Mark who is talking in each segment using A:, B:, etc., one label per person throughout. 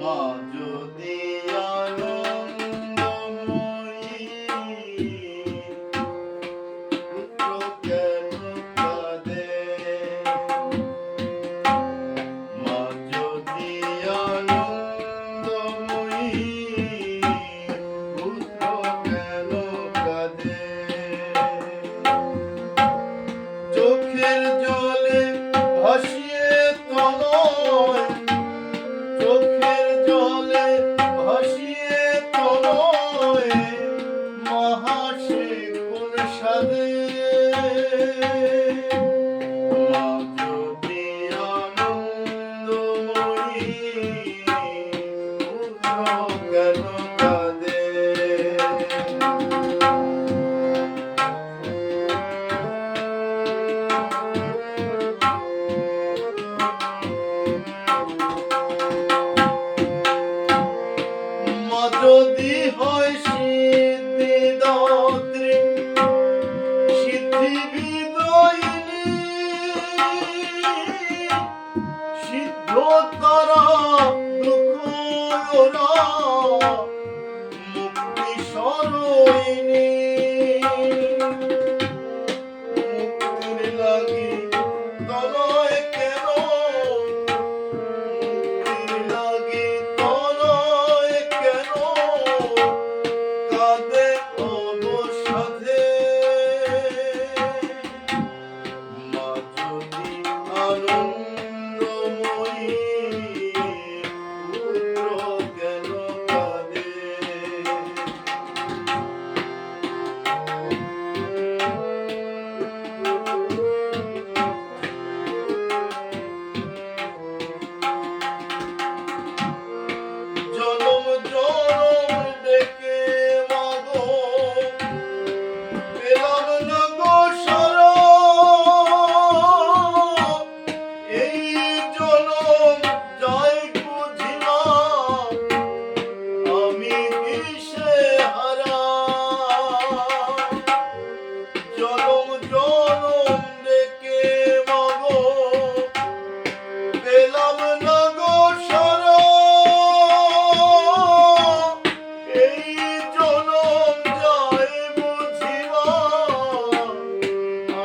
A: মা যদি আনন্দময়ী পুত্র কেন কাঁদে? মা যদি আনন্দময়ী পুত্র কেন কাঁদে? চোখের জলে ভাসিয়ে তনয়, চোখের জলে ভাসিয়ে তনয়, মা হাসে কোন সাধে? মা যদি আনন্দময়ী পুত্র কেন কাঁদে? যদি হয় সিদ্ধিদাত্রী সিদ্ধি বিদায়িনী, সিদ্ধ তারা দুঃখরা মুক্তি সরয়িনী, মুক্তির লাগি তনয় কেন, মুক্তির লাগি তনয় কেন কাঁদে অবসাদে? মা যদি আনন্দময়ী পুত্র কেন কাঁদে? জনম জনম ডেকে মাগো পেলাম না গো সারা, এই জনম যাই বুঝি না আমি কিসে হারা। জনম জনম ডেকে মাগো পেলাম না গো সারা, এই জনম যাই বুঝি না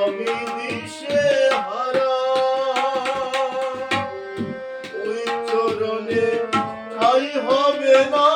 A: আমি দিশে হারা। ওই চরণে ঠাঁই হবে না